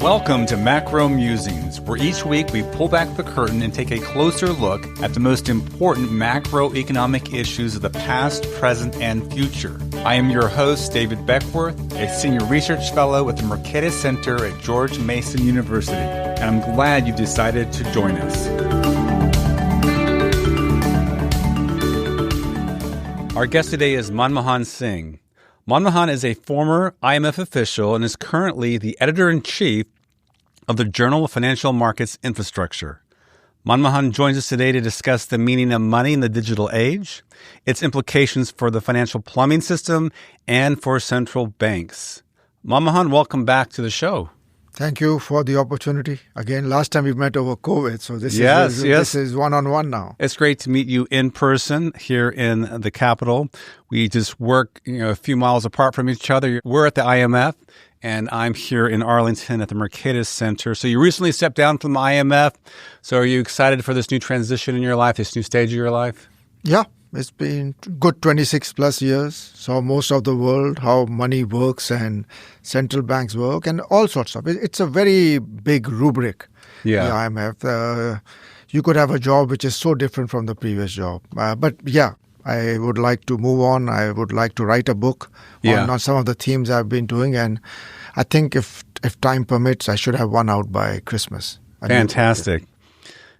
Welcome to Macro Musings, where each week we pull back the curtain and take a closer look at the most important macroeconomic issues of the past, present, and future. I am your host, David Beckworth, a senior research fellow at the Mercatus Center at George Mason University, and I'm glad you decided to join us. Our guest today is Manmohan Singh. Manmohan is a former IMF official and is currently the editor-in-chief of the Journal of Financial Markets Infrastructure. Manmohan joins us today to discuss the meaning of money in the digital age, its implications for the financial plumbing system, and for central banks. Manmohan, welcome back to the show. Thank you for the opportunity. Again, last time we met over COVID, so this is one-on-one now. It's great to meet you in person here in the Capitol. We just work, a few miles apart from each other. We're at the IMF, and I'm here in Arlington at the Mercatus Center. So you recently stepped down from the IMF. So are you excited for this new transition in your life, this new stage of your life? Yeah. It's been good 26 plus years. Saw most of the world, how money works and central banks work and all sorts of it. It's a very big rubric, the IMF. You could have a job which is so different from the previous job. But I would like to move on. I would like to write a book on some of the themes I've been doing. And I think if time permits, I should have one out by Christmas. Fantastic.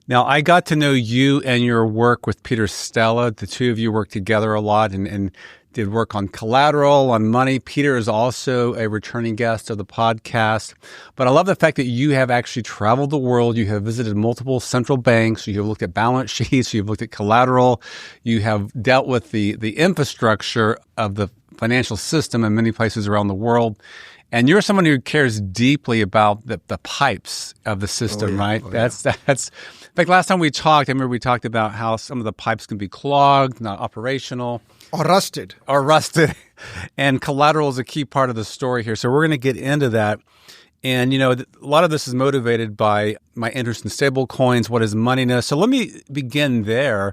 Now, I got to know you and your work with Peter Stella. The two of you worked together a lot and did work on collateral, on money. Peter is also a returning guest of the podcast. But I love the fact that you have actually traveled the world. You have visited multiple central banks. You have looked at balance sheets. You've looked at collateral. You have dealt with the infrastructure of the financial system in many places around the world. And you're someone who cares deeply about the pipes of the system, right? That's. In fact, last time we talked, I remember we talked about how some of the pipes can be clogged, not operational. Or rusted. And collateral is a key part of the story here. So we're going to get into that. And, a lot of this is motivated by my interest in stablecoins. What is moneyness? So let me begin there.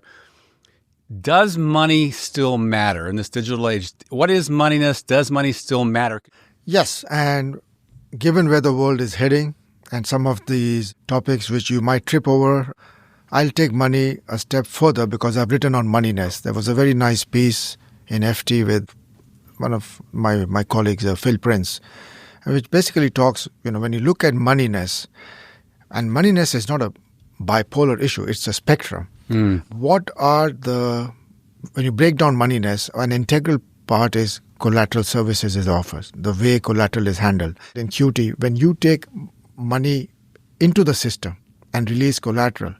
Does money still matter in this digital age? What is moneyness? Does money still matter? Yes, and given where the world is heading and some of these topics which you might trip over, I'll take money a step further because I've written on moneyness. There was a very nice piece in FT with one of my colleagues, Phil Prince, which basically talks, when you look at moneyness, and moneyness is not a bipolar issue, it's a spectrum. What are when you break down moneyness, an integral part is collateral services is offered, the way collateral is handled. In QT, when you take money into the system and release collateral,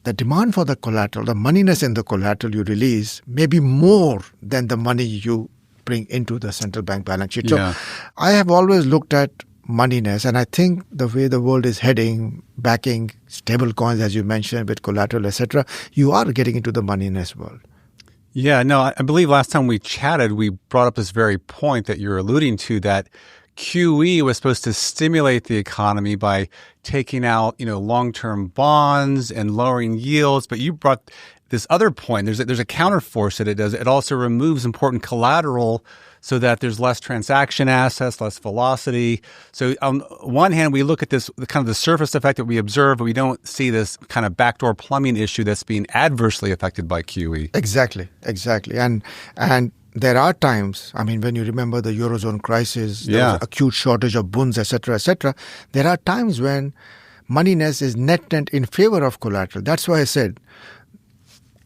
the demand for the collateral, the moneyness in the collateral you release may be more than the money you bring into the central bank balance sheet. So I have always looked at moneyness, and I think the way the world is heading, backing stablecoins, as you mentioned, with collateral, etc., you are getting into the moneyness world. Yeah, no, I believe last time we chatted, we brought up this very point that you're alluding to, that QE was supposed to stimulate the economy by taking out, long-term bonds and lowering yields. But you brought this other point. There's a counterforce that it does. It also removes important collateral so that there's less transaction assets, less velocity. So on one hand, we look at this kind of the surface effect that we observe, but we don't see this kind of backdoor plumbing issue that's being adversely affected by QE. Exactly. And there are times, when you remember the Eurozone crisis, there was acute shortage of bunds, etc., there are times when moneyness is net in favor of collateral. That's why I said,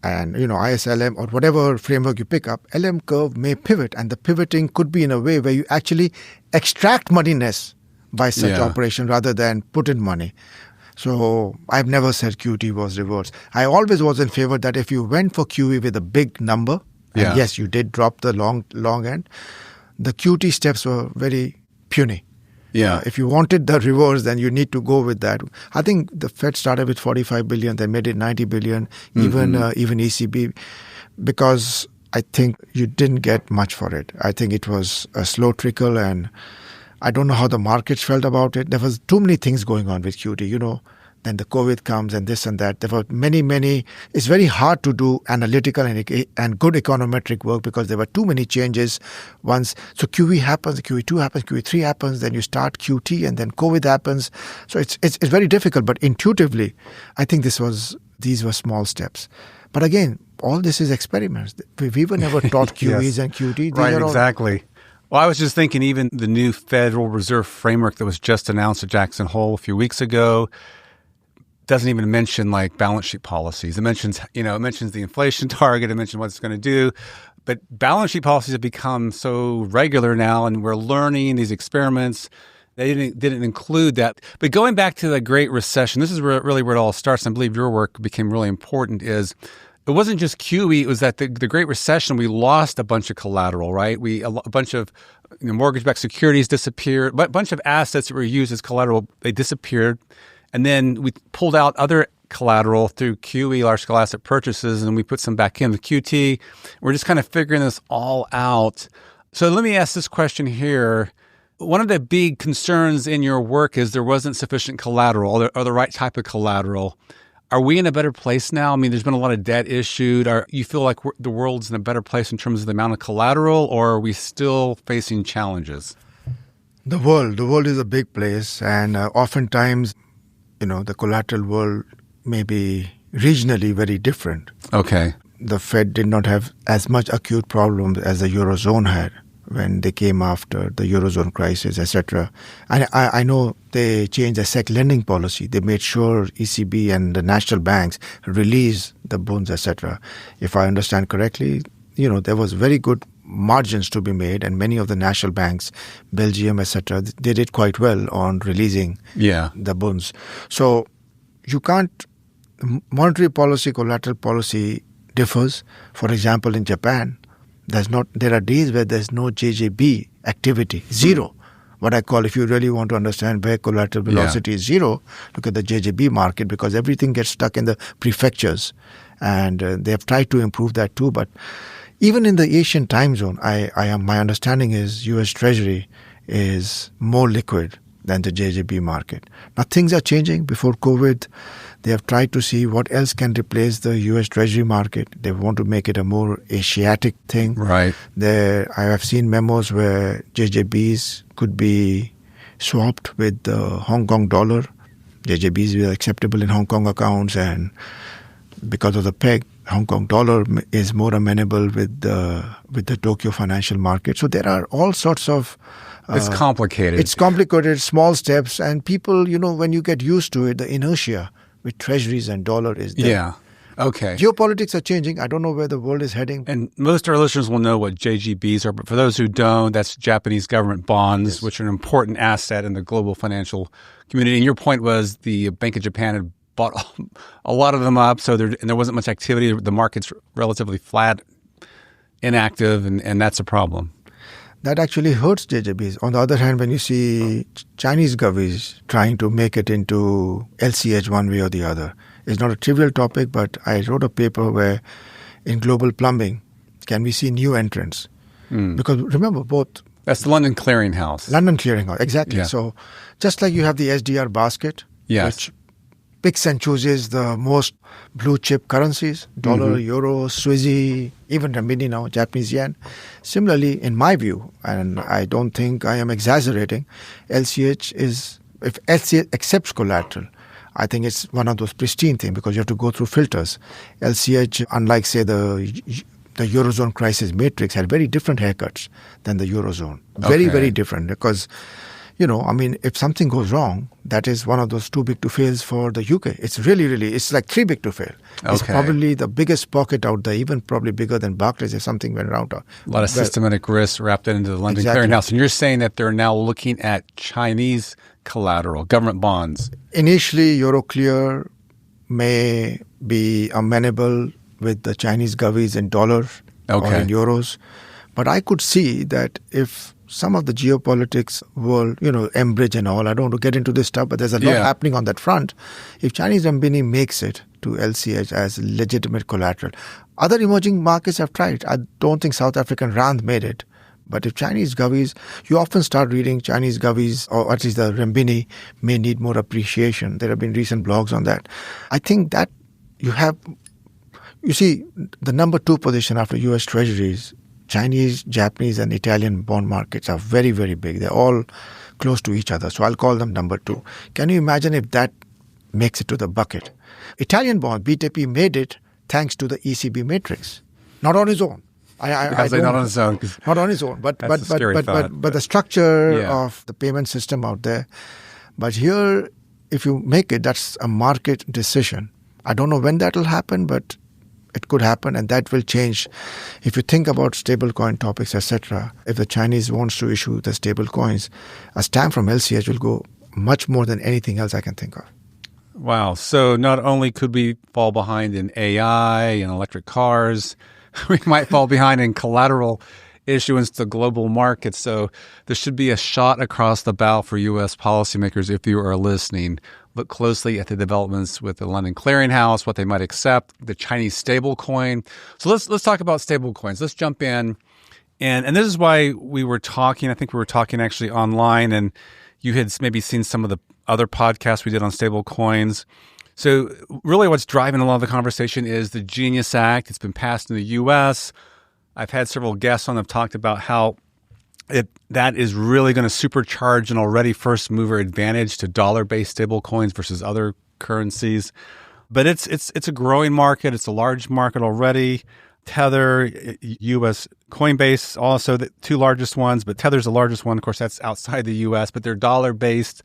and, ISLM or whatever framework you pick up, LM curve may pivot, and the pivoting could be in a way where you actually extract moneyness by such operation rather than put in money. So I've never said QT was reversed. I always was in favor that if you went for QE with a big number, and yes, you did drop the long end, the QT steps were very puny. If you wanted the reverse, then you need to go with that. I think the Fed started with 45 billion, they made it 90 billion, even ECB, because I think you didn't get much for it. I think it was a slow trickle, and I don't know how the markets felt about it. There was too many things going on with QT. Then the COVID comes and this and that. There were many. It's very hard to do analytical and good econometric work because there were too many changes once. So QE happens, QE2 happens, QE3 happens, then you start QT and then COVID happens. So it's very difficult. But intuitively, I think these were small steps. But again, all this is experiments. We were never taught QEs Yes. and QT. Right, exactly. Well, I was just thinking even the new Federal Reserve framework that was just announced at Jackson Hole a few weeks ago doesn't even mention like balance sheet policies. It mentions the inflation target, it mentions what it's going to do. But balance sheet policies have become so regular now, and we're learning these experiments. They didn't include that. But going back to the Great Recession, this is really where it all starts. And I believe your work became really important. It wasn't just QE. It was that the Great Recession, we lost a bunch of collateral, right? A bunch of mortgage-backed securities disappeared. A bunch of assets that were used as collateral, they disappeared. And then we pulled out other collateral through QE, large-scale asset purchases, and we put some back in the QT. We're just kind of figuring this all out. So let me ask this question here. One of the big concerns in your work is there wasn't sufficient collateral or the right type of collateral. Are we in a better place now? I mean, there's been a lot of debt issued. You feel like the world's in a better place in terms of the amount of collateral, or are we still facing challenges? The world is a big place, and oftentimes, the collateral world may be regionally very different. Okay. The Fed did not have as much acute problems as the Eurozone had when they came after the Eurozone crisis, etc. I know they changed the SEC lending policy. They made sure ECB and the national banks release the bonds, etc. If I understand correctly, there was very good margins to be made, and many of the national banks, Belgium, etc., they did quite well on releasing the bonds. So you can't, monetary policy, collateral policy differs. For example, in Japan, there are days where there's no JJB activity, zero. What I call, if you really want to understand where collateral velocity is zero, look at the JJB market, because everything gets stuck in the prefectures. And they have tried to improve that too. But even in the Asian time zone, my understanding is US Treasury is more liquid than the JJB market. Now, things are changing. Before COVID, they have tried to see what else can replace the US Treasury market. They want to make it a more Asiatic thing. Right. I have seen memos where JJBs could be swapped with the Hong Kong dollar. JJBs are acceptable in Hong Kong accounts, and because of the peg, Hong Kong dollar is more amenable with the Tokyo financial market. So there are all sorts of... it's complicated. It's complicated, small steps. And people, when you get used to it, the inertia with treasuries and dollar is there. Yeah. Okay. Geopolitics are changing. I don't know where the world is heading. And most of our listeners will know what JGBs are. But for those who don't, that's Japanese government bonds, which are an important asset in the global financial community. And your point was the Bank of Japan had bought a lot of them up, so there wasn't much activity. The market's relatively flat, inactive, and that's a problem. That actually hurts JJBs. On the other hand, when you see Chinese govies trying to make it into LCH one way or the other, it's not a trivial topic, but I wrote a paper where in global plumbing, can we see new entrants? Because remember, both... That's the London Clearing House. London Clearing House, exactly. Yeah. So just like you have the SDR basket, which picks and chooses the most blue chip currencies, dollar, euro, Swissy, even renminbi now, Japanese yen. Similarly, in my view, and I don't think I am exaggerating, LCH is, if LCH accepts collateral, I think it's one of those pristine things because you have to go through filters. LCH, unlike, say, the Eurozone crisis matrix, had very different haircuts than the Eurozone. Very different because... if something goes wrong, that is one of those too big to fails for the UK. It's it's like three big to fail. It's probably the biggest pocket out there, even probably bigger than Barclays if something went wrong. A lot of systematic risk wrapped into the London Clearing House. And you're saying that they're now looking at Chinese collateral, government bonds. Initially, Euroclear may be amenable with the Chinese govies in dollars or in euros. But I could see that if some of the geopolitics world, Enbridge and all, I don't want to get into this stuff, but there's a lot happening on that front. If Chinese renminbi makes it to LCH as legitimate collateral, other emerging markets have tried. I don't think South African rand made it, But if Chinese govies, you often start reading Chinese govies, or at least the renminbi may need more appreciation. There have been recent blogs on that. I think that you see, the number 2 position after US Treasuries, Chinese, Japanese, and Italian bond markets are very, very big. They're all close to each other. So I'll call them number 2. Can you imagine if that makes it to the bucket? Italian bond, BTP made it thanks to the ECB matrix, not on his own. Not on his own. Not on his own, but the structure of the payment system out there. But here, if you make it, that's a market decision. I don't know when that will happen, but it could happen, and that will change. If you think about stablecoin topics, etc., if the Chinese wants to issue the stablecoins, a stamp from LCH will go much more than anything else I can think of. Wow. So not only could we fall behind in AI and electric cars, we might fall behind in collateral issuance to global markets. So there should be a shot across the bow for U.S. policymakers if you are listening. Look closely at the developments with the London Clearing House, what they might accept, the Chinese stablecoin. So let's talk about stablecoins. Let's jump in. And this is why we were talking. I think we were talking actually online, and you had maybe seen some of the other podcasts we did on stablecoins. So really what's driving a lot of the conversation is the Genius Act. It's been passed in the U.S. I've had several guests on that have talked about how that is really going to supercharge an already first mover advantage to dollar-based stablecoins versus other currencies. But it's a growing market. It's a large market already. Tether, U.S. Coinbase, also the 2 largest ones, but Tether's the largest one. Of course, that's outside the U.S., but they're dollar-based.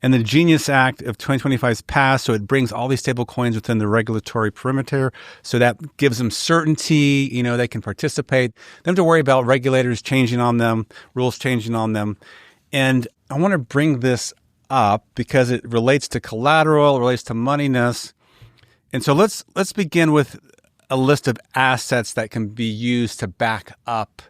And the Genius Act of 2025 is passed, so it brings all these stable coins within the regulatory perimeter. So that gives them certainty. They can participate. They don't have to worry about regulators changing on them, rules changing on them. And I want to bring this up because it relates to collateral, it relates to moneyness. And so let's begin with a list of assets that can be used to back up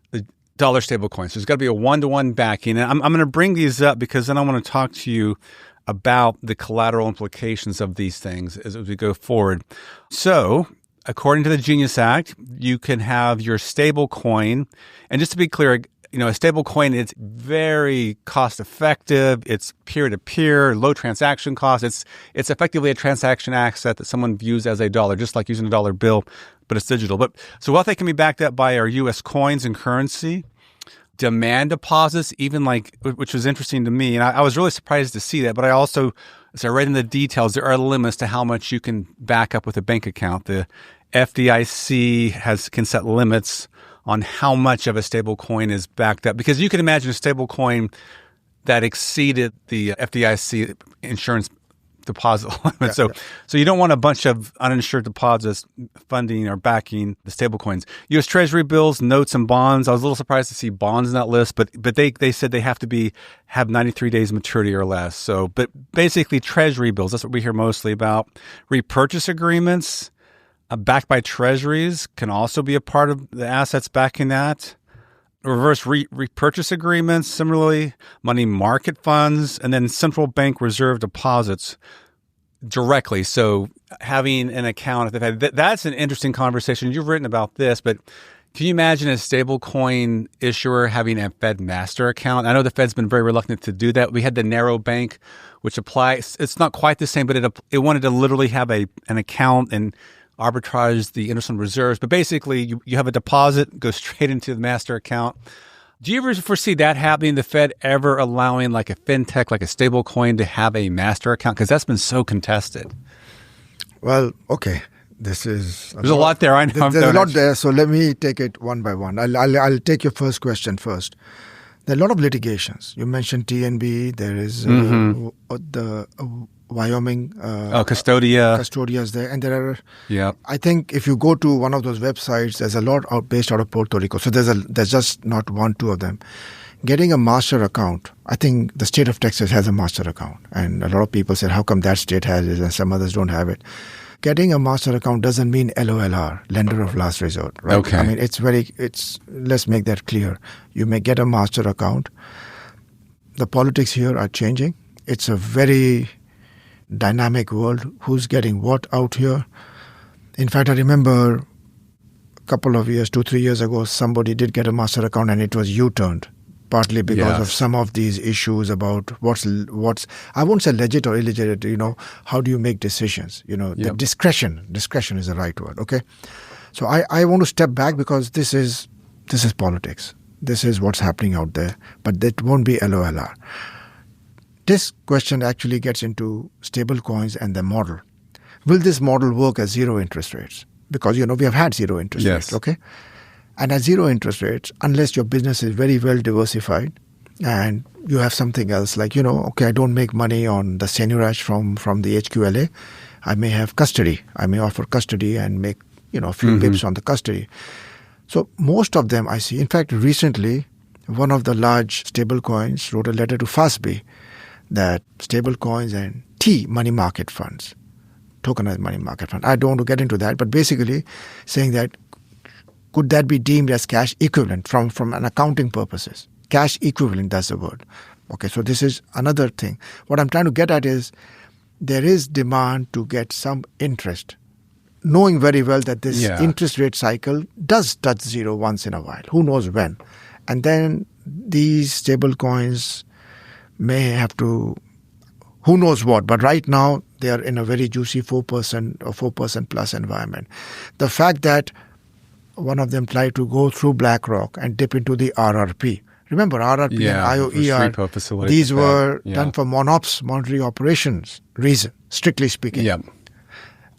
the dollar stablecoins. So there's got to be a one-to-one backing. And I'm going to bring these up because then I want to talk to you about the collateral implications of these things as we go forward. So according to the Genius Act, you can have your stablecoin. And just to be clear, a stable coin, it's very cost effective. It's peer-to-peer, low transaction cost. It's effectively a transaction asset that someone views as a dollar, just like using a dollar bill, but it's digital. So wealth can be backed up by our U.S. coins and currency, demand deposits, which was interesting to me. And I was really surprised to see that. But I also, as I read in the details, there are limits to how much you can back up with a bank account. The FDIC can set limits on how much of a stable coin is backed up. Because you can imagine a stable coin that exceeded the FDIC insurance deposit limit. So you don't want a bunch of uninsured deposits funding or backing the stable coins. U.S. Treasury bills, notes, and bonds. I was a little surprised to see bonds in that list, but they said they have to have 93 days maturity or less. So, but basically Treasury bills, that's what we hear mostly about. Repurchase agreements, backed by treasuries, can also be a part of the assets backing that. Reverse repurchase agreements, similarly, money market funds, and then central bank reserve deposits directly. So having an account, that's an interesting conversation. You've written about this, but can you imagine a stablecoin issuer having a Fed master account? I know the Fed's been very reluctant to do that. We had the narrow bank, which applies. It's not quite the same, but it wanted to literally have an account and arbitrage the interest on reserves. But basically, you have a deposit, go straight into the master account. Do you ever foresee that happening, the Fed ever allowing like a fintech, like a stable coin to have a master account? Because that's been so contested. Well, okay. There's a lot there. I know. There's a lot there. So let me take it one by one. I'll take your first question first. There are a lot of litigations. You mentioned TNB. There is the Wyoming Custodia's there, and there are. Yeah. I think if you go to one of those websites, there's a lot based out of Puerto Rico. So there's just not one, two of them. Getting a master account, I think the state of Texas has a master account, and a lot of people said, how come that state has it and some others don't have it? Getting a master account doesn't mean LOLR, lender of last resort, right? Okay. I mean, let's make that clear. You may get a master account. The politics here are changing. It's a very dynamic world. Who's getting what out here? In fact, I remember a couple of years, 2-3 years ago, somebody did get a master account and it was U-turned, partly because of some of these issues about what's I won't say legit or illegit, how do you make decisions? The discretion is the right word, okay? So I want to step back because this is politics. This is what's happening out there, but that won't be LOLR. This question actually gets into stablecoins and the model. Will this model work at zero interest rates? Because, we have had zero interest rates, okay? And at zero interest rates, unless your business is very well diversified and you have something else like, okay, I don't make money on the seigniorage from the HQLA. I may have custody. I may offer custody and make, a few pips on the custody. So most of them I see. In fact, recently, one of the large stablecoins wrote a letter to FASB that stablecoins and money market funds, tokenized money market fund. I don't want to get into that, but basically saying that could that be deemed as cash equivalent from an accounting purposes? Cash equivalent, that's the word. Okay, so this is another thing. What I'm trying to get at is there is demand to get some interest, knowing very well that this interest rate cycle does touch zero once in a while. Who knows when? And then these stable coins may have to, who knows what, but right now they are in a very juicy 4% or 4% plus environment. The fact that one of them tried to go through BlackRock and dip into the RRP. Remember, RRP and IOER, these were done for MONOPS, monetary operations reason, strictly speaking. Yeah.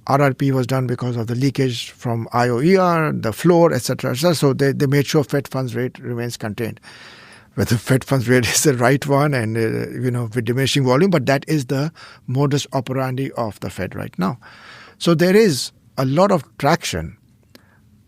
RRP was done because of the leakage from IOER, the floor, etc. So they made sure Fed funds rate remains contained. Whether Fed funds rate is the right one and, with diminishing volume, but that is the modus operandi of the Fed right now. So there is a lot of traction,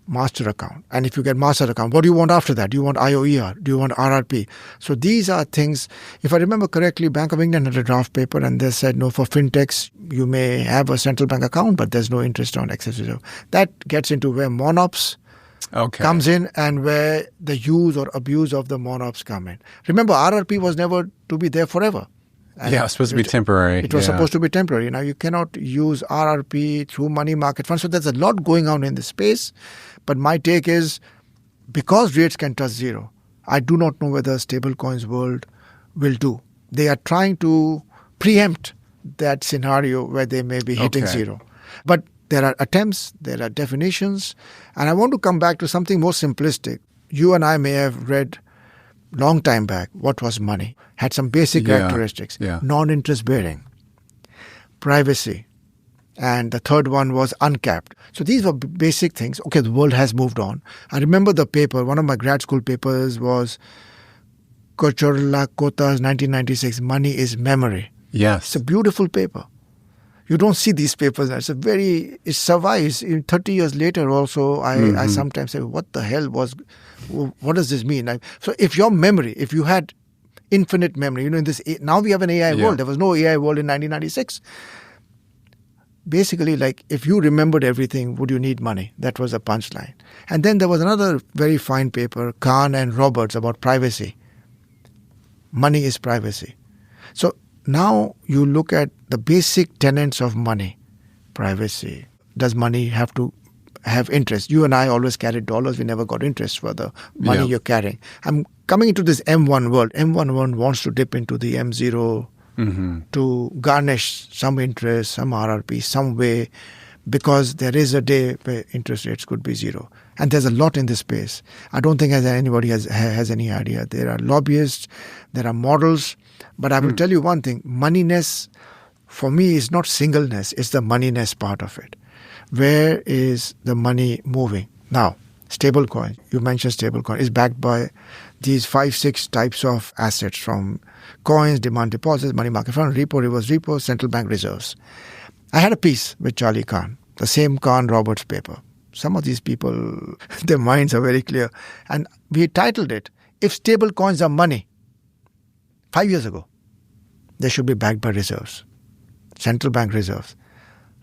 master account. And if you get master account, what do you want after that? Do you want IOER? Do you want RRP? So these are things, if I remember correctly, Bank of England had a draft paper and they said, no, for fintechs, you may have a central bank account, but there's no interest on excess reserve. That gets into where MONOPS comes in and where the use or abuse of the MONOPS come in. Remember, RRP was never to be there forever. And it was supposed to be temporary. It was supposed to be temporary. Now, you cannot use RRP through money market funds. So there's a lot going on in the space. But my take is, because rates can touch zero, I do not know whether stablecoins world will do. They are trying to preempt that scenario where they may be hitting zero. But there are attempts, there are definitions. And I want to come back to something more simplistic. You and I may have read long time back what was money. Had some basic characteristics. Non-interest bearing, privacy, and the third one was uncapped. So these were basic things. Okay, the world has moved on. I remember the paper, one of my grad school papers was Kochorla Kota's 1996, Money is Memory. Yes. It's a beautiful paper. You don't see these papers. It survives. 30 years later also, I sometimes say, what the hell what does this mean? So if your memory, if you had infinite memory, in this, now we have an AI world. There was no AI world in 1996. Basically, like, if you remembered everything, would you need money? That was a punchline. And then there was another very fine paper, Kahn and Roberts, about privacy. Money is privacy. So now you look at the basic tenets of money. Privacy. Does money have to have interest? You and I always carried dollars. We never got interest for the money you're carrying. I'm coming into this M1 world. M1 wants to dip into the M0 to garnish some interest, some RRP, some way, because there is a day where interest rates could be zero. And there's a lot in this space. I don't think anybody has any idea. There are lobbyists, there are models, but I will tell you one thing, moneyness for me is not singleness, it's the moneyness part of it. Where is the money moving? Now, stablecoin, you mentioned stablecoin, is backed by these 5-6 types of assets, from coins, demand deposits, money market fund, repo, reverse repo, central bank reserves. I had a piece with Charlie Kahn, the same Kahn-Roberts paper. Some of these people, their minds are very clear. And we titled it, If Stable Coins Are Money. 5 years ago, they should be backed by reserves, central bank reserves.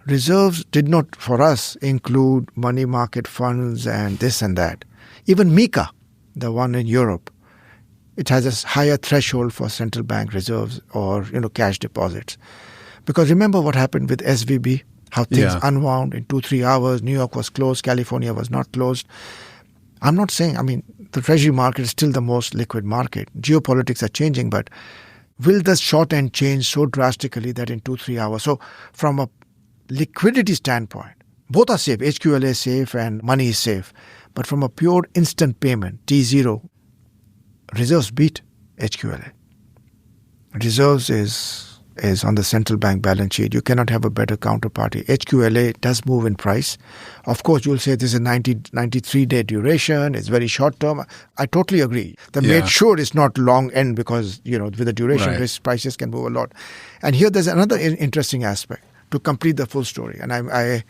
Reserves did not, for us, include money market funds and this and that. Even MiCA, the one in Europe, it has a higher threshold for central bank reserves or cash deposits. Because remember what happened with SVB how things Yeah. unwound in 2-3 hours. New York was closed, California was not closed. I'm not saying, the treasury market is still the most liquid market. Geopolitics are changing, but will the short end change so drastically that in 2-3 hours? So from a liquidity standpoint, both are safe. HQLA is safe and money is safe. But from a pure instant payment, T0, reserves beat HQLA. Reserves is on the central bank balance sheet. You cannot have a better counterparty. HQLA does move in price. Of course, you'll say this is a 93-day duration. It's very short term. I totally agree. They made sure it's not long end because, with the duration risk, prices can move a lot. And here there's another interesting aspect to complete the full story. And I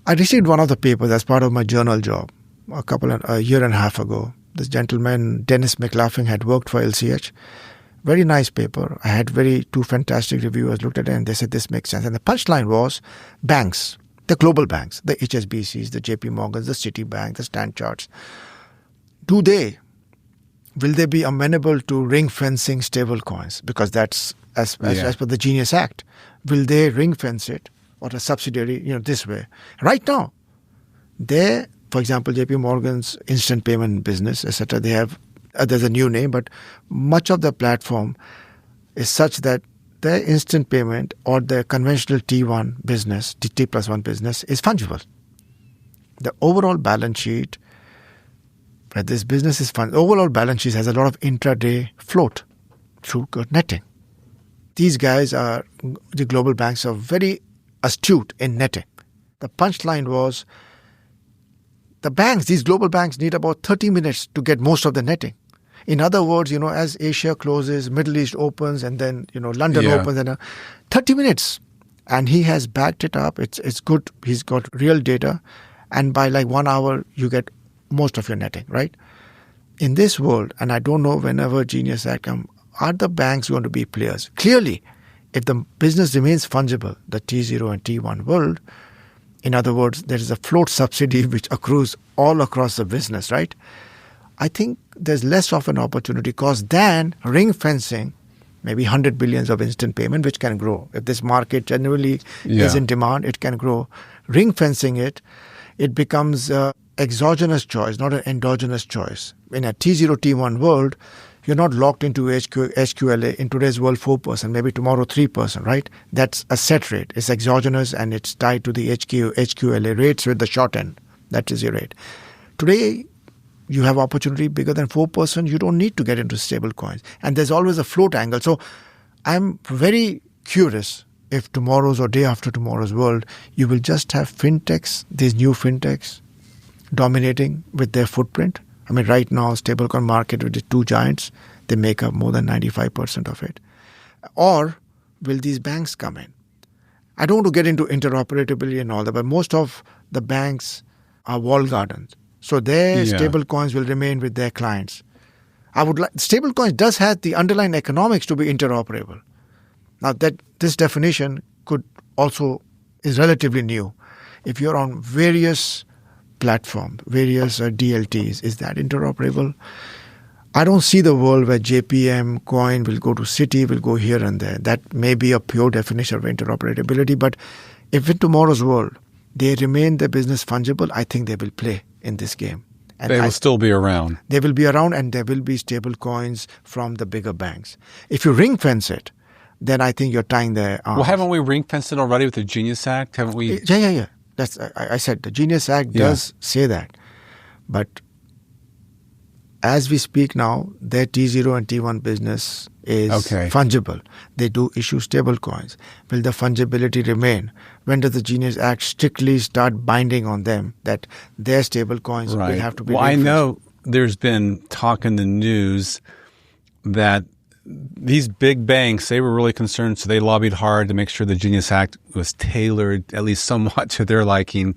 received one of the papers as part of my journal job a year and a half ago. This gentleman, Dennis McLaughlin, had worked for LCH. Very nice paper. I had two fantastic reviewers looked at it and they said this makes sense. And the punchline was banks, the global banks, the HSBCs, the JP Morgans, the Citibank, the Standard Chartered. Will they be amenable to ring fencing stable coins? Because that's as per the Genius Act. Will they ring fence it or a subsidiary, this way? Right now, for example, JP Morgan's instant payment business, etc., they have there's a new name, but much of the platform is such that their instant payment or their conventional T1 business, T+1 business, is fungible. The overall balance sheet, where this business is overall balance sheet has a lot of intraday float through netting. These guys the global banks are very astute in netting. The punchline was these global banks need about 30 minutes to get most of the netting. In other words, as Asia closes, Middle East opens, and then, London opens, and 30 minutes. And he has backed it up. It's good. He's got real data. And by 1 hour, you get most of your netting, right? In this world, and I don't know whenever Genius Act comes, are the banks going to be players? Clearly, if the business remains fungible, the T0 and T1 world, in other words, there is a float subsidy which accrues all across the business, right? I think there's less of an opportunity cost than ring fencing, maybe 100 billions of instant payment, which can grow. If this market generally is in demand, it can grow. Ring fencing it becomes an exogenous choice, not an endogenous choice. In a T0, T1 world, you're not locked into HQLA. In today's world, 4%, maybe tomorrow 3%, right? That's a set rate. It's exogenous and it's tied to the HQLA rates with the short end. That is your rate. Today, you have opportunity bigger than 4%. You don't need to get into stable coins. And there's always a float angle. So I'm very curious if tomorrow's or day after tomorrow's world, you will just have fintechs, these new fintechs, dominating with their footprint. Right now, stablecoin market with the two giants, they make up more than 95% of it. Or will these banks come in? I don't want to get into interoperability and all that, but most of the banks are walled gardens. So their stablecoins will remain with their clients. Stablecoins does have the underlying economics to be interoperable. Now this definition is relatively new. If you're on various platforms, various DLTs, is that interoperable? I don't see the world where JPM coin will go to Citi, will go here and there. That may be a pure definition of interoperability, but if in tomorrow's world they remain their business fungible, I think they will play in this game. And they will still be around. They will be around and there will be stable coins from the bigger banks. If you ring fence it, then I think you're tying their arms. Well, haven't we ring fenced it already with the Genius Act? Haven't we? Yeah. I said the Genius Act does say that. But as we speak now, their T0 and T1 business is fungible. They do issue stable coins. Will the fungibility remain? When does the Genius Act strictly start binding on them that their stable coins will have to be Well, I know there's been talk in the news that these big banks, they were really concerned, so they lobbied hard to make sure the Genius Act was tailored at least somewhat to their liking.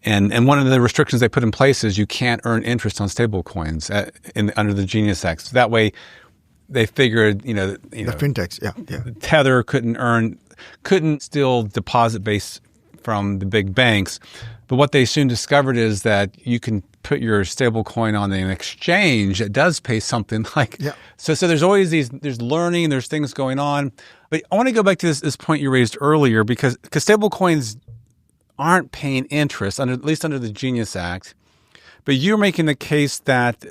And one of the restrictions they put in place is you can't earn interest on stable coins under the Genius Act. So that way, they figured, the fintechs, Tether couldn't steal deposit base from the big banks. But what they soon discovered is that you can put your stable coin on an exchange, it does pay something like. Yeah. So there's always there's learning, there's things going on. But I want to go back to this point you raised earlier because stable coins aren't paying interest, at least under the Genius Act. But you're making the case that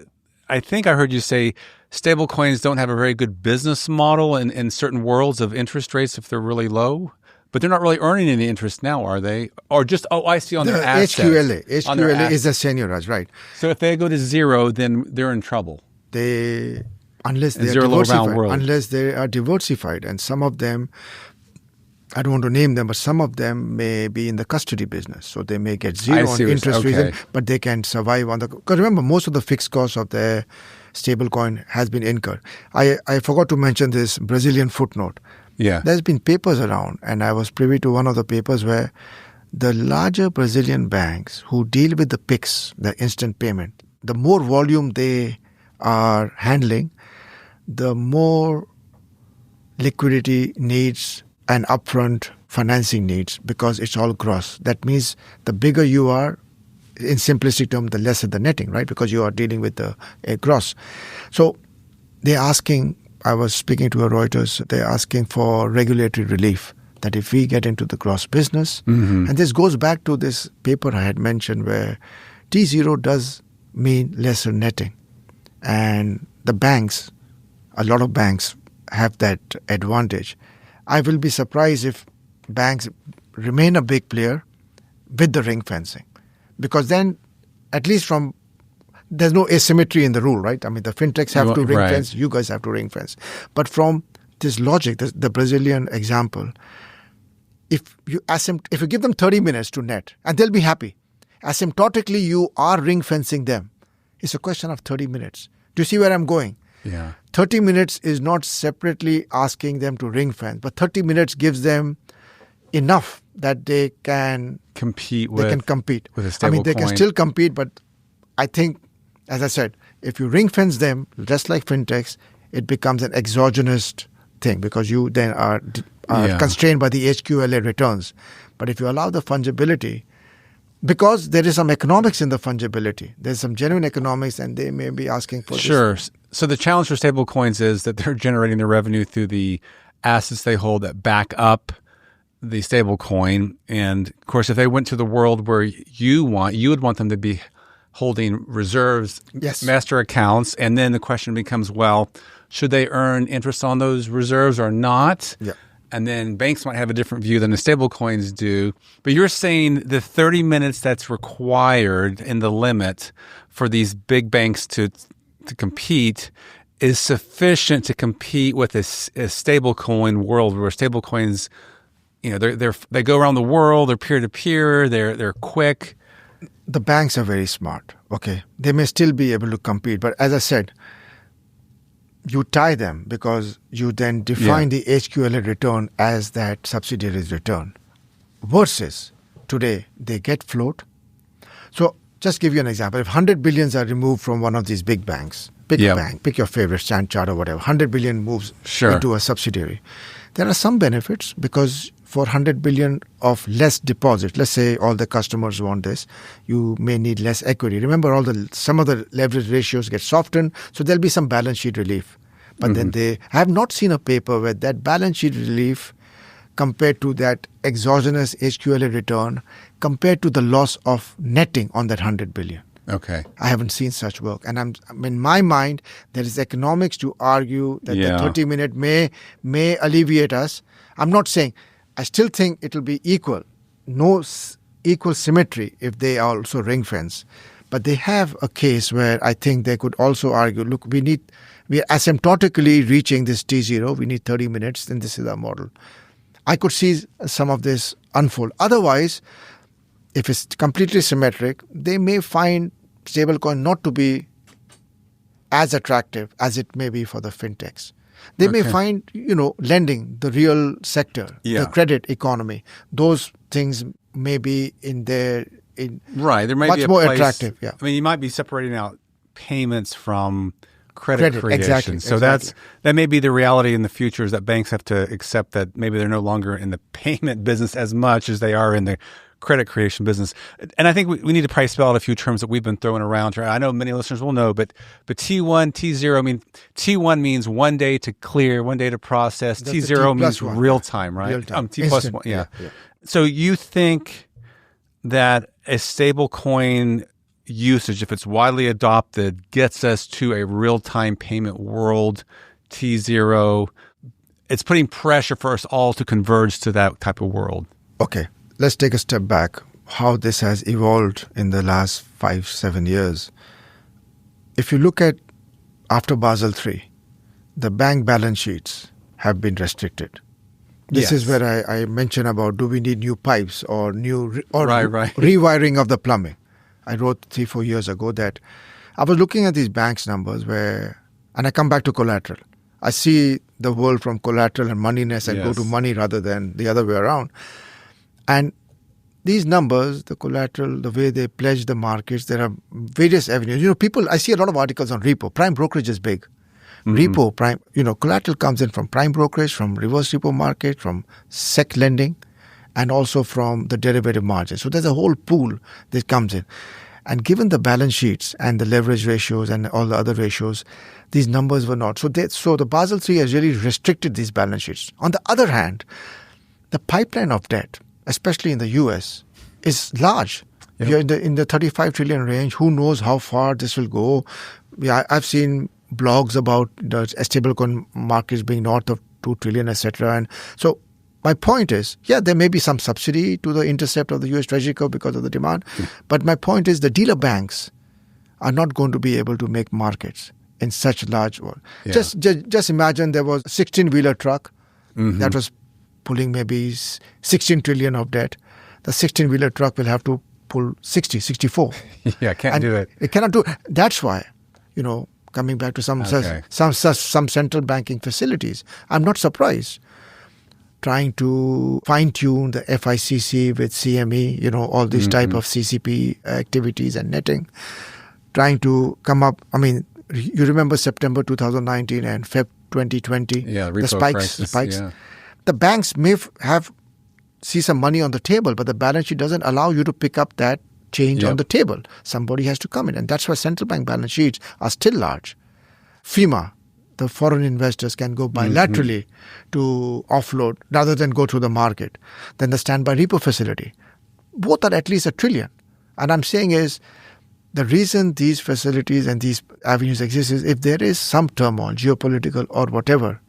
I think I heard you say stable coins don't have a very good business model in certain worlds of interest rates if they're really low. But they're not really earning any interest now, are they? Or just, I see on their assets. HQLA is the señoras, right? So if they go to zero, then they're in trouble. Unless they are diversified. And some of them, I don't want to name them, but some of them may be in the custody business. So they may get zero on interest reason, but they can survive on the... Because remember, most of the fixed costs of their stablecoin has been incurred. I forgot to mention this Brazilian footnote. Yeah. There's been papers around, and I was privy to one of the papers where the larger Brazilian banks who deal with the PIX, the instant payment, the more volume they are handling, the more liquidity needs and upfront financing needs because it's all gross. That means the bigger you are, in simplistic terms, the lesser the netting, right? Because you are dealing with the gross. So they're asking... I was speaking to a Reuters, they're asking for regulatory relief, that if we get into the gross business, and this goes back to this paper I had mentioned where T0 does mean lesser netting. And the banks, a lot of banks have that advantage. I will be surprised if banks remain a big player with the ring fencing. Because then, at least from... There's no asymmetry in the rule, right? I mean, the fintechs have to ring fence, you guys have to ring fence. But from this logic, the Brazilian example, if you give them 30 minutes to net, and they'll be happy, asymptotically you are ring fencing them. It's a question of 30 minutes. Do you see where I'm going? Yeah. 30 minutes is not separately asking them to ring fence, but 30 minutes gives them enough that they can compete with a stable coin. They can still compete, but I think, as I said, if you ring fence them, just like fintechs, it becomes an exogenous thing because you then are constrained by the HQLA returns. But if you allow the fungibility, because there is some economics in the fungibility, there's some genuine economics, and they may be asking for this. So the challenge for stable coins is that they're generating their revenue through the assets they hold that back up the stable coin. And of course, if they went to the world where you would want them to be holding reserves, master accounts, and then the question becomes, well, should they earn interest on those reserves or not? Yeah. And then banks might have a different view than the stable coins do. But you're saying the 30 minutes that's required in the limit for these big banks to compete is sufficient to compete with a stable coin world where stable coins, they go around the world, they're peer-to-peer, they're quick. The banks are very smart, okay? They may still be able to compete, but as I said, you tie them because you then define the HQLA return as that subsidiary's return. Versus today, they get float. So just give you an example. If 100 billions are removed from one of these big banks, pick a bank, pick your favorite, Standard Chartered or whatever, 100 billion moves into a subsidiary. There are some benefits because for 100 billion of less deposit, let's say all the customers want this, you may need less equity. Remember, some of the leverage ratios get softened, so there'll be some balance sheet relief. But then I have not seen a paper where that balance sheet relief compared to that exogenous HQLA return, compared to the loss of netting on that 100 billion. Okay. I haven't seen such work. And in my mind, there is economics to argue that the 30-minute may alleviate us. I'm not saying... I still think it will be equal, no equal symmetry if they also ring fence. But they have a case where I think they could also argue, look, we are asymptotically reaching this T0, we need 30 minutes, then this is our model. I could see some of this unfold. Otherwise, if it's completely symmetric, they may find stablecoin not to be as attractive as it may be for the fintechs. They may find, lending, the real sector, the credit economy, those things may be there may much be more attractive. Yeah. I mean, you might be separating out payments from credit creation. Exactly. So that may be the reality in the future, is that banks have to accept that maybe they're no longer in the payment business as much as they are in the credit creation business. And I think we need to probably spell out a few terms that we've been throwing around here. I know many listeners will know, but T1, T0, I mean, T1 means 1 day to clear, 1 day to process. That's T0 means one. real time, right? Real time. T plus Instant. 1, yeah. So you think that a stable coin usage, if it's widely adopted, gets us to a real-time payment world, T0. It's putting pressure for us all to converge to that type of world. Okay, let's take a step back. How this has evolved in the last 5-7 years. If you look at after Basel III, the bank balance sheets have been restricted. This is where I mentioned about, do we need new pipes or rewiring of the plumbing. I wrote 3-4 years ago that I was looking at these banks' numbers and I come back to collateral. I see the world from collateral and moneyness and go to money rather than the other way around. And these numbers, the collateral, the way they pledge the markets, there are various avenues. I see a lot of articles on repo. Prime brokerage is big. Repo, prime, collateral comes in from prime brokerage, from reverse repo market, from sec lending, and also from the derivative margin. So there's a whole pool that comes in. And given the balance sheets and the leverage ratios and all the other ratios, these numbers were not. So the Basel III has really restricted these balance sheets. On the other hand, the pipeline of debt, especially in the US, is large. Yep. If you're in the 35 trillion range, who knows how far this will go. I've seen blogs about the stablecoin markets being north of 2 trillion, etc. And so my point is, there may be some subsidy to the intercept of the US Treasury curve because of the demand. But my point is the dealer banks are not going to be able to make markets in such large world. Yeah. Just imagine there was a 16-wheeler truck that was pulling maybe 16 trillion of debt. The 16-wheeler truck will have to pull 64. Can't do it. It cannot do it. That's why, coming back to some central banking facilities, I'm not surprised. Trying to fine-tune the FICC with CME, all these type of CCP activities and netting. Trying to come up, you remember September 2019 and Feb 2020, the spikes. Yeah. The banks may see some money on the table, but the balance sheet doesn't allow you to pick up that change on the table. Somebody has to come in. And that's why central bank balance sheets are still large. FEMA, the foreign investors can go bilaterally to offload rather than go through the market. Then the standby repo facility. Both are at least $1 trillion. And I'm saying is, the reason these facilities and these avenues exist is if there is some turmoil, geopolitical or whatever,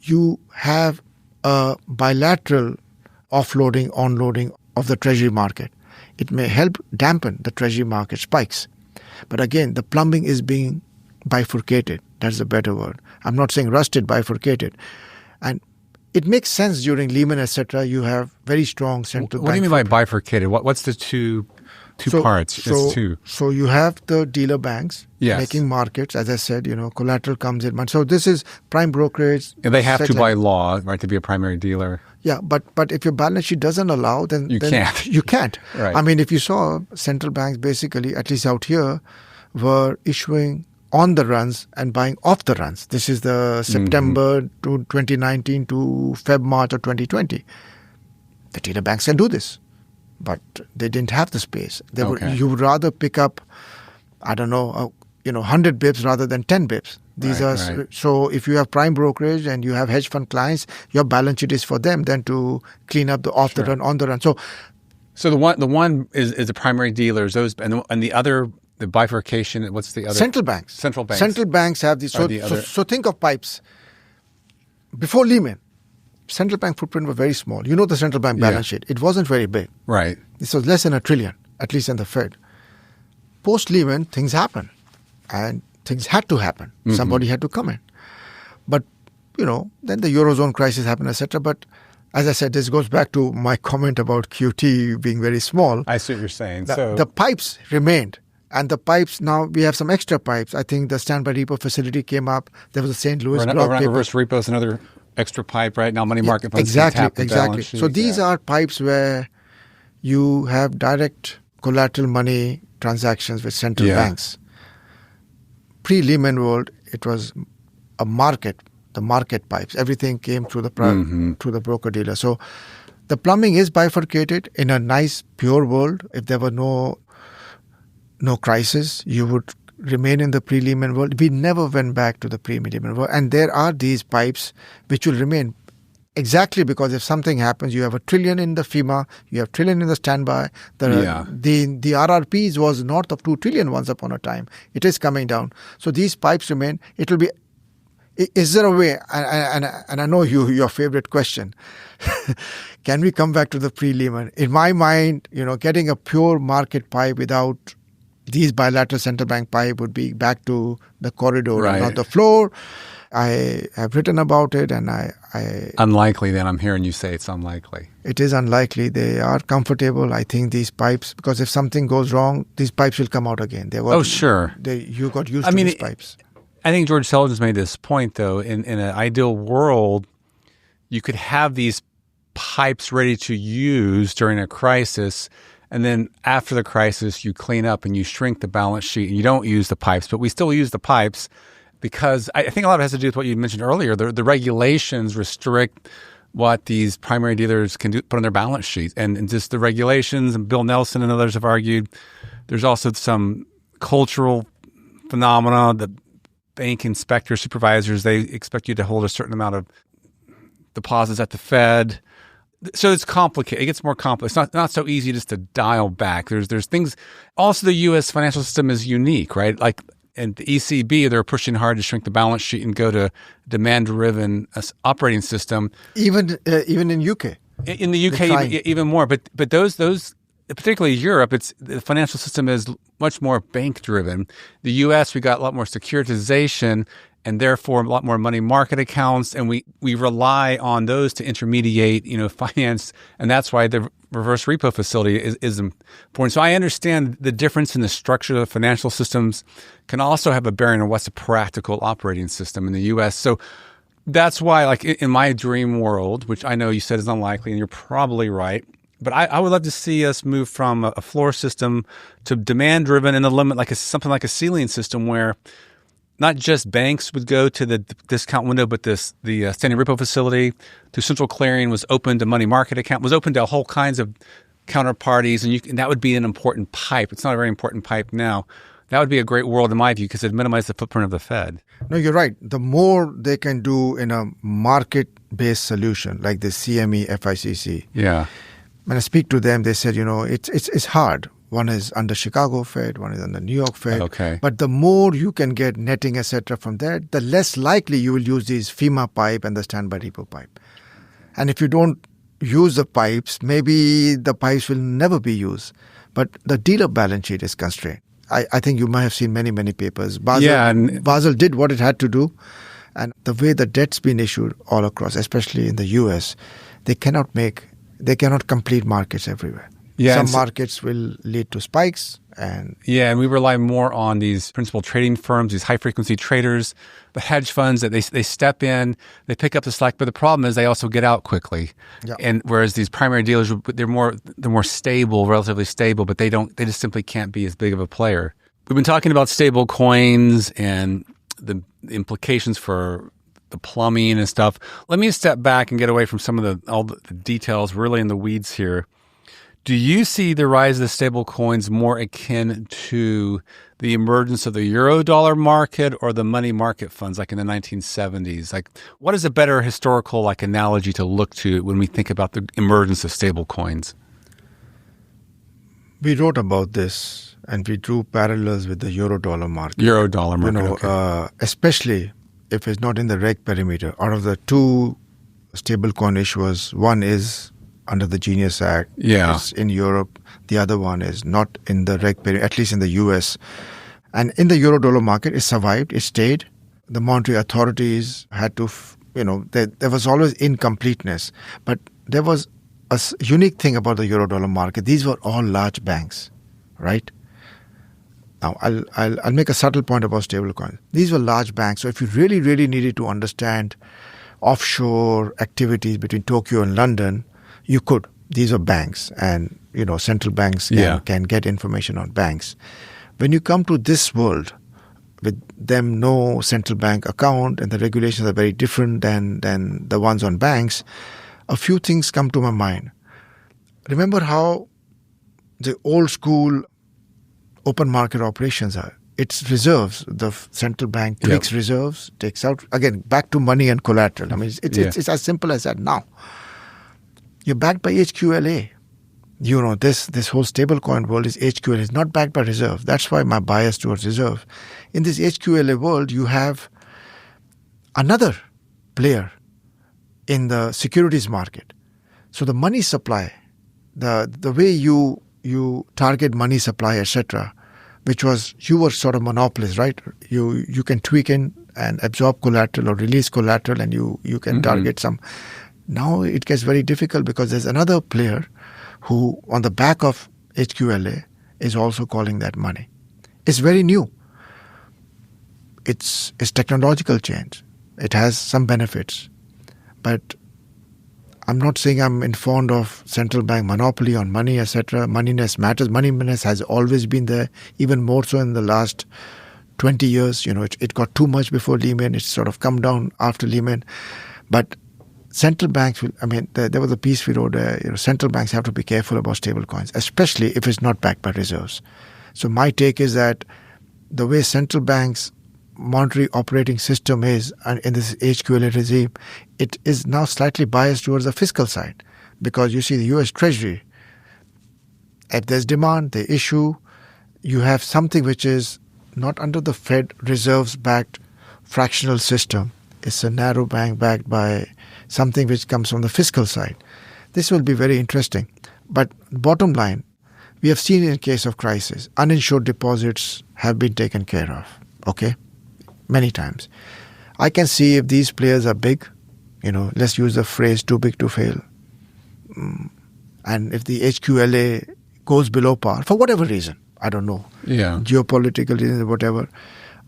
you have a bilateral offloading, onloading of the treasury market. It may help dampen the treasury market spikes. But again, the plumbing is being bifurcated. That's a better word. I'm not saying rusted, bifurcated. And it makes sense during Lehman, etc. You have very strong central bank. What do you mean by bifurcated? What's the two parts? It's two. So you have the dealer banks making markets. As I said, collateral comes in. So this is prime brokerage. And they have to by law, right, to be a primary dealer. Yeah, but if your balance sheet doesn't allow, then you can't. You can't. Right. If you saw central banks basically, at least out here, were issuing on the runs and buying off the runs. This is the September to 2019 to Feb, March of 2020. The dealer banks can do this, but they didn't have the space. You would rather pick up, 100 bips rather than 10 bips. So if you have prime brokerage and you have hedge fund clients, your balance sheet is for them than to clean up the off the run, on the run. So the one is the primary dealers. Those and the other. The bifurcation, what's the other? Central banks. Central banks. Central banks have these. So think of pipes. Before Lehman, central bank footprint was very small. The central bank balance sheet. It wasn't very big. Right. This was less than $1 trillion, at least in the Fed. Post-Lehman, things happened. And things had to happen. Somebody had to come in. But, then the Eurozone crisis happened, etc. But as I said, this goes back to my comment about QT being very small. I see what you're saying. The pipes remained. And the pipes, now we have some extra pipes. I think the standby repo facility came up. There was a St. Louis block paper. Reverse repo is another extra pipe right now. Money market funds can tap the balance sheet. So these are pipes where you have direct collateral money transactions with central banks. Pre-Lehman world, it was a market, the market pipes. Everything came through the through the broker dealer. So The plumbing is bifurcated in a nice, pure world. If there were no crisis, you would remain in the pre-Lehman world. We never went back to the pre-Lehman world. And there are these pipes which will remain exactly because if something happens, you have $1 trillion in the FEMA, you have $1 trillion in the standby. The RRPs was north of $2 trillion once upon a time. It is coming down. So these pipes remain. It will be. Is there a way? And I know your favorite question. Can we come back to the pre-Lehman? In my mind, getting a pure market pipe without these bilateral central bank pipe would be back to the corridor and not the floor. I have written about it, and I unlikely. Then I'm hearing you say it's unlikely. It is unlikely. They are comfortable. I think these pipes, because if something goes wrong, these pipes will come out again. Sure. You got used to these pipes. I think George Selgin made this point, though. In an ideal world, you could have these pipes ready to use during a crisis, and then after the crisis, you clean up and you shrink the balance sheet, and you don't use the pipes. But we still use the pipes because I think a lot of it has to do with what you mentioned earlier. The regulations restrict what these primary dealers can put on their balance sheet, and just the regulations. And Bill Nelson and others have argued there's also some cultural phenomena that bank inspectors, supervisors, they expect you to hold a certain amount of deposits at the Fed. So it's complicated. It gets more complex. It's not so easy just to dial back. There's things. Also, the U.S. financial system is unique, right? Like, and the ECB, they're pushing hard to shrink the balance sheet and go to demand-driven operating system. Even in UK. In the UK, even more. But those. Particularly Europe, the financial system is much more bank-driven. The U.S., we got a lot more securitization and therefore a lot more money market accounts, and we rely on those to intermediate, finance, and that's why the reverse repo facility is important. So I understand the difference in the structure of the financial systems can also have a bearing on what's a practical operating system in the U.S. So that's why, like in my dream world, which I know you said is unlikely, and you're probably right, but I would love to see us move from a floor system to demand-driven and a limit, something like a ceiling system where not just banks would go to the discount window, but the standing repo facility through central clearing was open to money market account, was open to whole kinds of counterparties, and that would be an important pipe. It's not a very important pipe now. That would be a great world in my view because it'd minimize the footprint of the Fed. No, you're right. The more they can do in a market-based solution like the CME FICC. Yeah. When I speak to them, they said, it's hard. One is under Chicago Fed, one is under New York Fed. Okay. But the more you can get netting, etc. from there, the less likely you will use these FEMA pipe and the standby repo pipe. And if you don't use the pipes, maybe the pipes will never be used. But the dealer balance sheet is constrained. I think you might have seen many, many papers. Basel did what it had to do. And the way the debt's been issued all across, especially in the US, they cannot complete markets everywhere. Yeah, some markets will lead to spikes. And we rely more on these principal trading firms, these high-frequency traders, the hedge funds that they step in, they pick up the slack. But the problem is they also get out quickly. Yeah. And whereas these primary dealers, they're more stable, relatively stable, but they just simply can't be as big of a player. We've been talking about stable coins and the implications for the plumbing and stuff. Let me step back and get away from some of all the details, really in the weeds here. Do you see the rise of the stable coins more akin to the emergence of the Eurodollar market or the money market funds like in the 1970s? Like, what is a better historical analogy to look to when we think about the emergence of stable coins? We wrote about this and we drew parallels with the Eurodollar market. Okay. Especially if it's not in the reg perimeter. Out of the two stablecoin issuers, one is under the Genius Act. Yeah. It's in Europe. The other one is not in the reg perimeter, at least in the US. And in the Eurodollar market, it survived. It stayed. The monetary authorities had to, there was always incompleteness. But there was a unique thing about the Eurodollar market. These were all large banks, right? Now, I'll make a subtle point about stablecoins. These were large banks. So if you really, really needed to understand offshore activities between Tokyo and London, you could. These are banks, and central banks can get information on banks. When you come to this world, with them no central bank account, and the regulations are very different than the ones on banks, a few things come to my mind. remember how the old school open market operations are. It's reserves. The central bank takes reserves, takes out, again, back to money and collateral. I mean, it's as simple as that. Now, you're backed by HQLA. You know, this whole stablecoin world is HQLA. It's not backed by reserve. That's why my bias towards reserve. In this HQLA world, you have another player in the securities market. So the money supply, the way you target money supply, etc., which was, you were sort of monopolist, right? You can tweak in and absorb collateral or release collateral, and you can target some. Now it gets very difficult because there's another player who, on the back of HQLA, is also calling that money. It's very new. It's technological change. It has some benefits. But I'm not saying I'm informed of central bank monopoly on money, etc. Moneyness matters. Moneyness has always been there, even more so in the last 20 years. You know, it got too much before Lehman. It's sort of come down after Lehman. But central banks will, I mean, there was a piece we wrote, central banks have to be careful about stable coins, especially if it's not backed by reserves. So my take is that the way central banks' monetary operating system is, and in this HQLA regime, it is now slightly biased towards the fiscal side, because you see the US Treasury, if there's demand, they issue. You have something which is not under the Fed reserves-backed fractional system. It's a narrow bank backed by something which comes from the fiscal side. This will be very interesting. But bottom line, we have seen in case of crisis, uninsured deposits have been taken care of. Okay? Many times. I can see if these players are big, let's use the phrase too big to fail. And if the HQLA goes below par, for whatever reason, I don't know, geopolitical reasons, whatever,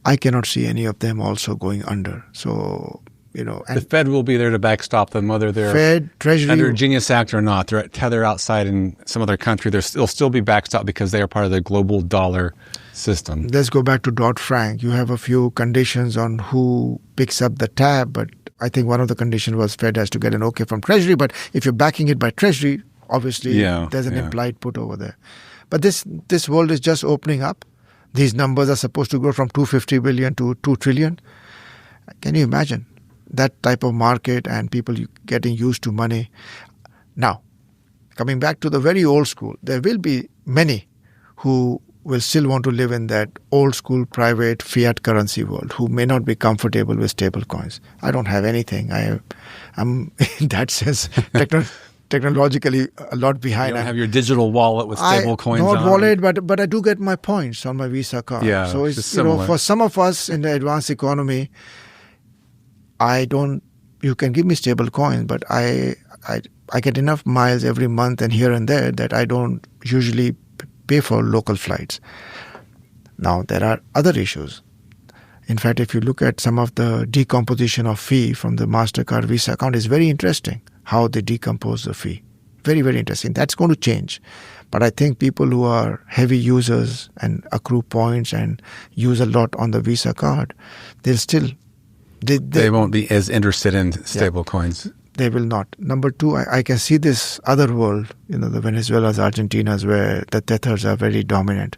I cannot see any of them also going under. So, and the Fed will be there to backstop them, whether they're Fed, Treasury, under Genius Act or not. They're tethered outside in some other country. They'll still be backstopped because they are part of the global dollar system. Let's go back to Dodd-Frank. You have a few conditions on who picks up the tab, but I think one of the conditions was Fed has to get an okay from Treasury. But if you're backing it by Treasury, obviously there's an implied put over there. But this world is just opening up. These numbers are supposed to go from 250 billion to 2 trillion. Can you imagine that type of market and people getting used to money? Now, coming back to the very old school, there will be many who will still want to live in that old school private fiat currency world, who may not be comfortable with stable coins. I don't have anything. I'm in that sense technologically a lot behind. You don't have your digital wallet with stable coins on. Not wallet, but I do get my points on my Visa card. Yeah, so it's for some of us in the advanced economy, you can give me stable coins, but I get enough miles every month and here and there that I don't usually pay for local flights. Now, there are other issues. In fact, if you look at some of the decomposition of fee from the MasterCard Visa account, it's very interesting how they decompose the fee. Very, very interesting. That's going to change. But I think people who are heavy users and accrue points and use a lot on the Visa card, they'll still... They won't be as interested in stable coins. They will not. Number two, I can see this other world, the Venezuelas, Argentinas, where the tethers are very dominant.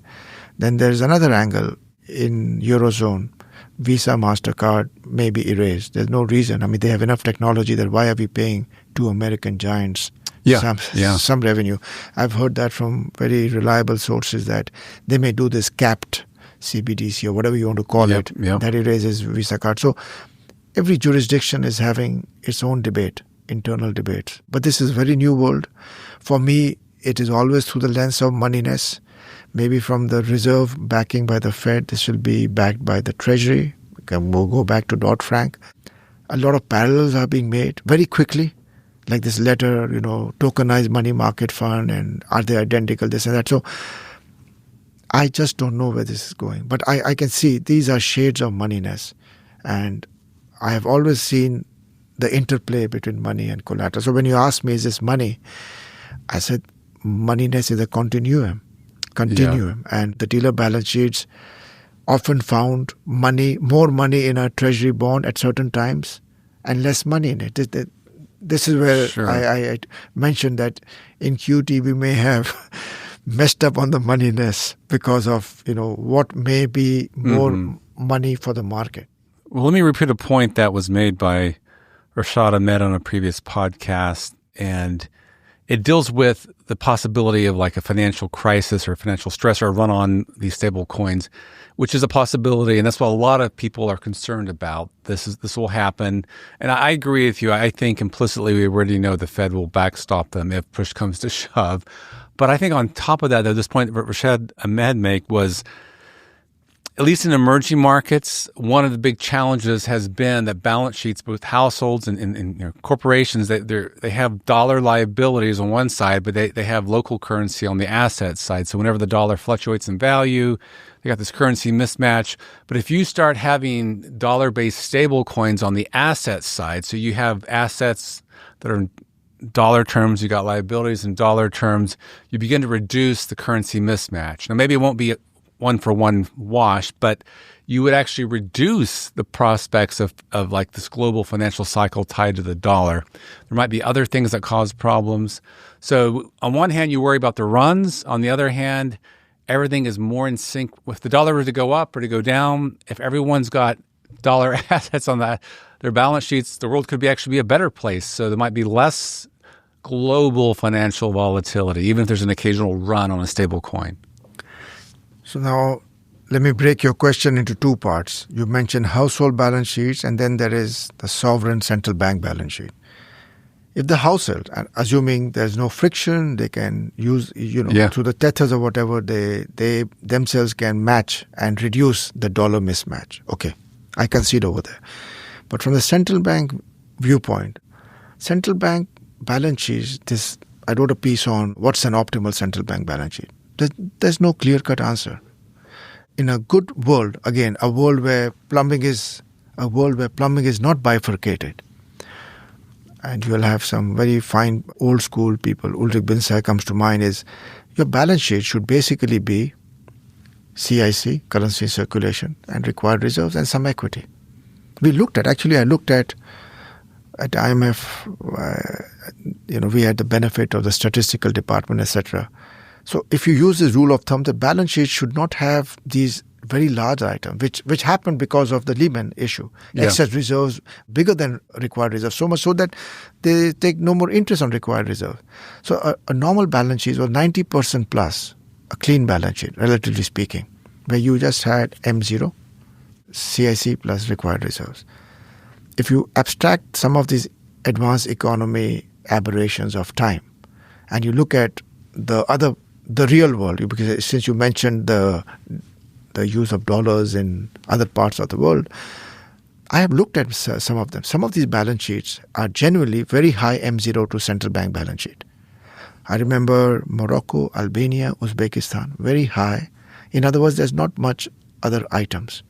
Then there's another angle in Eurozone. Visa, MasterCard may be erased. There's no reason. I mean, they have enough technology that why are we paying two American giants some revenue? I've heard that from very reliable sources that they may do this capped CBDC or whatever you want to call it, that erases Visa card. So every jurisdiction is having its own debate, internal debates. But this is a very new world. For me, it is always through the lens of moneyness. Maybe from the reserve backing by the Fed, this will be backed by the Treasury. We'll go back to Dodd-Frank. A lot of parallels are being made very quickly, like this letter, tokenized money market fund, and are they identical, this and that. So I just don't know where this is going. But I can see these are shades of moneyness. And I have always seen the interplay between money and collateral. So when you ask me, is this money? I said, moneyness is a continuum. And the dealer balance sheets often found more money in a treasury bond at certain times and less money in it. this is where Sure. I mentioned that in QT we may have messed up on the moneyness because of, what may be more money for the market. Well, let me repeat a point that was made by Rashad Ahmed on a previous podcast, and it deals with the possibility of like a financial crisis or financial stress or a run on these stable coins, which is a possibility. And that's what a lot of people are concerned about. This will happen. And I agree with you. I think implicitly we already know the Fed will backstop them if push comes to shove. But I think on top of that, though, this point that Rashad Ahmed made was, at least in emerging markets, one of the big challenges has been that balance sheets, both households and corporations, they have dollar liabilities on one side, but they have local currency on the asset side. So whenever the dollar fluctuates in value, they got this currency mismatch. But if you start having dollar-based stable coins on the asset side, so you have assets that are in dollar terms, you got liabilities in dollar terms, you begin to reduce the currency mismatch. Now, maybe it won't be one-for-one wash, but you would actually reduce the prospects of like this global financial cycle tied to the dollar. There might be other things that cause problems. So on one hand, you worry about the runs. On the other hand, everything is more in sync. If the dollar were to go up or to go down, if everyone's got dollar assets on their balance sheets, the world could actually be a better place. So there might be less global financial volatility, even if there's an occasional run on a stable coin. So now, let me break your question into two parts. You mentioned household balance sheets, and then there is the sovereign central bank balance sheet. If the household, and assuming there's no friction, they can use, through the tethers or whatever, they themselves can match and reduce the dollar mismatch. Okay, I concede over there. But from the central bank viewpoint, central bank balance sheets, I wrote a piece on what's an optimal central bank balance sheet. There's no clear-cut answer. In a good world, again, a world where plumbing is not bifurcated, and you'll have some very fine old-school people. Ulrich Binsei comes to mind. Is your balance sheet should basically be CIC, currency circulation, and required reserves, and some equity. I looked at IMF. We had the benefit of the statistical department, etc. So if you use this rule of thumb, the balance sheet should not have these very large items, which happened because of the Lehman issue. Yeah. Excess reserves bigger than required reserves, so much so that they take no more interest on required reserves. So a normal balance sheet was 90% plus, a clean balance sheet, relatively speaking, where you just had M0, CIC plus required reserves. If you abstract some of these advanced economy aberrations of time, and you look at the real world, because since you mentioned the use of dollars in other parts of the world, I have looked at some of them. Some of these balance sheets are genuinely very high M0 to central bank balance sheet. I remember Morocco, Albania, Uzbekistan, very high. In other words, there's not much other items.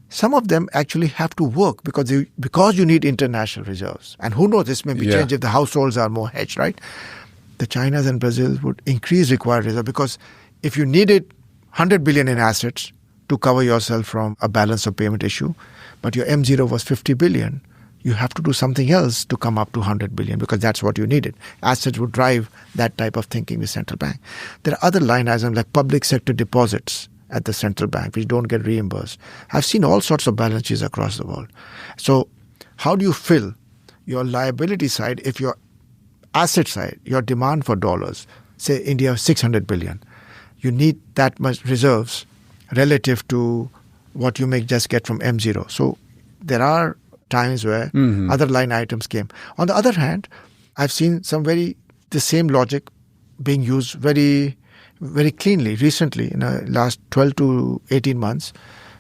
Some of them actually have to work because you need international reserves. And who knows, this may be changed if the households are more hedged, right? The Chinas and Brazil would increase required reserve, because if you needed 100 billion in assets to cover yourself from a balance of payment issue, but your M0 was 50 billion, you have to do something else to come up to 100 billion, because that's what you needed. Assets would drive that type of thinking with central bank. There are other line items like public sector deposits at the central bank, which don't get reimbursed. I've seen all sorts of balance sheets across the world. So how do you fill your liability side if your asset side, your demand for dollars, say India has 600 billion, you need that much reserves relative to what you may just get from M0. So there are times where other line items came. On the other hand, I've seen the same logic being used very, very cleanly. Recently, in the last 12 to 18 months,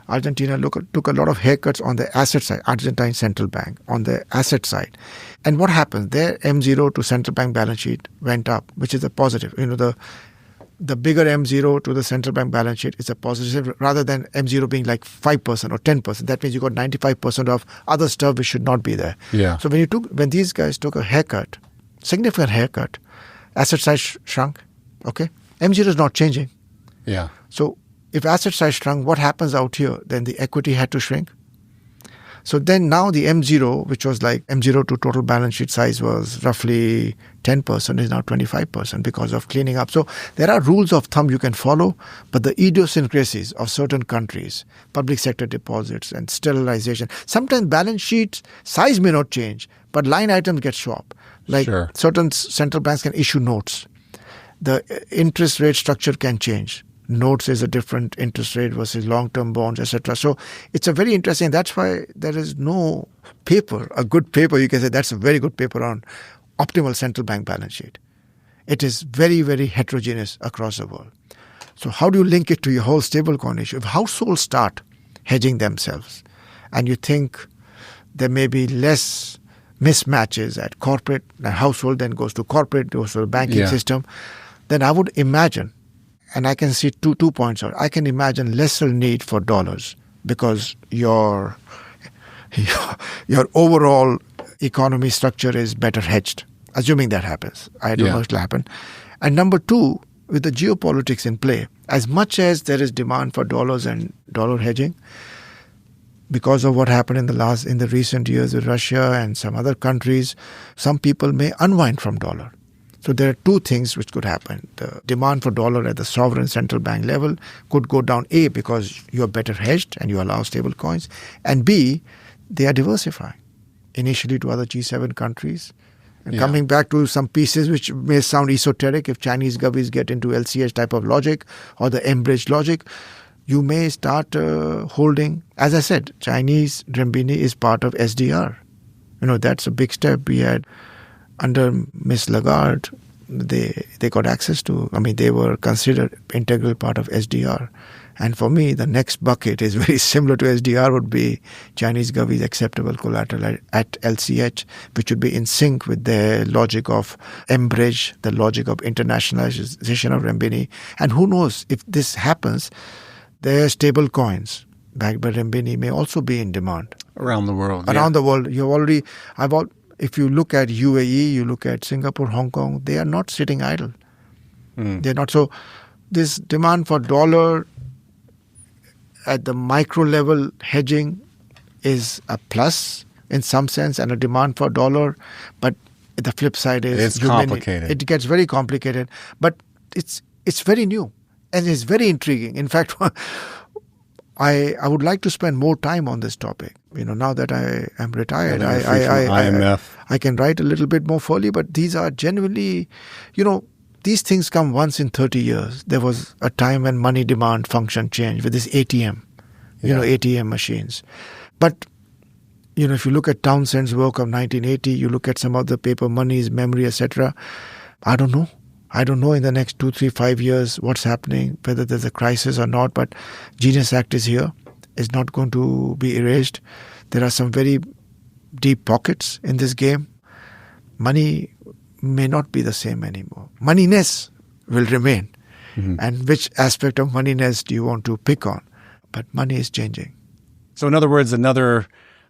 Argentina took a lot of haircuts on the asset side, Argentine Central Bank, on the asset side. And what happens? Their M0 to central bank balance sheet went up, which is a positive. The bigger M0 to the central bank balance sheet is a positive, rather than M0 being like 5% or 10%. That means you got 95% of other stuff which should not be there. Yeah. So when these guys took a haircut, significant haircut, asset size shrunk, okay? M0 is not changing. Yeah. So if asset size shrunk, what happens out here? Then the equity had to shrink. So then now the M0, which was like M0 to total balance sheet size was roughly 10%, is now 25% because of cleaning up. So there are rules of thumb you can follow, but the idiosyncrasies of certain countries, public sector deposits and sterilization, sometimes balance sheet size may not change, but line items get swapped. Like Sure. certain central banks can issue notes. The interest rate structure can change. Notes is a different interest rate versus long-term bonds, etc. So it's a very interesting. That's why there is no paper, a good paper. You can say that's a very good paper on optimal central bank balance sheet. It is very, very heterogeneous across the world. So how do you link it to your whole stablecoin issue? If households start hedging themselves, and you think there may be less mismatches at corporate, the household then goes to corporate, goes to the banking system, then I would imagine, and I can see two points out. I can imagine lesser need for dollars because your overall economy structure is better hedged, assuming that happens. I don't know if it'll happen. And number two, with the geopolitics in play, as much as there is demand for dollars and dollar hedging, because of what happened in the recent years with Russia and some other countries, some people may unwind from dollar. So there are two things which could happen. The demand for dollar at the sovereign central bank level could go down, A, because you're better hedged and you allow stable coins, and B, they are diversifying initially to other G7 countries. And coming back to some pieces which may sound esoteric, if Chinese govies get into LCH type of logic or the M-bridge logic, you may start holding, as I said, Chinese renminbi is part of SDR. That's a big step. We had, under Miss Lagarde, they got access to, they were considered integral part of SDR. And for me, the next bucket is very similar to SDR would be Chinese govies acceptable collateral at LCH, which would be in sync with the logic of M-bridge, the logic of internationalization of renminbi. And who knows, if this happens, their stable coins backed by renminbi may also be in demand. Around the world. Around the world. If you look at UAE, you look at Singapore, Hong Kong, they are not sitting idle. They're not. So this demand for dollar at the micro level hedging is a plus in some sense and a demand for dollar. But the flip side is it's complicated. It gets very complicated. But it's very new and it's very intriguing. In fact, I would like to spend more time on this topic. Now that I am retired, I can write a little bit more fully, but these are genuinely, these things come once in 30 years. There was a time when money demand function changed with this ATM, ATM machines. But, if you look at Townsend's work of 1980, you look at some of the paper monies, memory, etc., I don't know. I don't know in the next 2, 3, 5 years what's happening, whether there's a crisis or not, but Genius Act is here. It's not going to be erased. There are some very deep pockets in this game. Money may not be the same anymore. Moneyness will remain. And which aspect of moneyness do you want to pick on? But money is changing. So in other words, another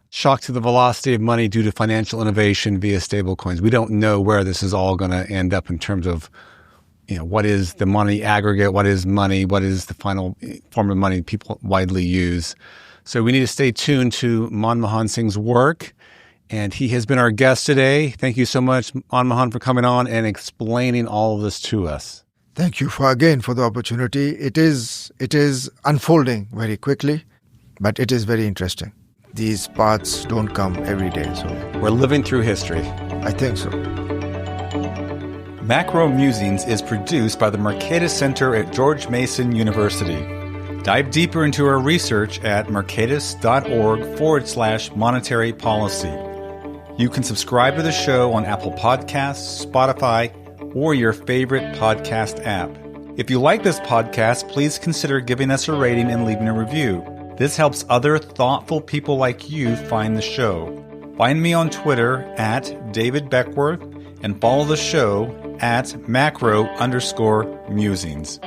shock to the velocity of money due to financial innovation via stablecoins. We don't know where this is all going to end up in terms of, what is the money aggregate, what is money, what is the final form of money people widely use. So we need to stay tuned to Manmohan Singh's work. And he has been our guest today. Thank you so much, Manmohan, for coming on and explaining all of this to us. Thank you for the opportunity. It is unfolding very quickly, but it is very interesting. These paths don't come every day. So we're living through history. I think so. Macro Musings is produced by the Mercatus Center at George Mason University. Dive deeper into our research at mercatus.org/monetary policy. You can subscribe to the show on Apple Podcasts, Spotify, or your favorite podcast app. If you like this podcast, please consider giving us a rating and leaving a review. This helps other thoughtful people like you find the show. Find me on Twitter at David Beckworth and follow the show at macro_musings.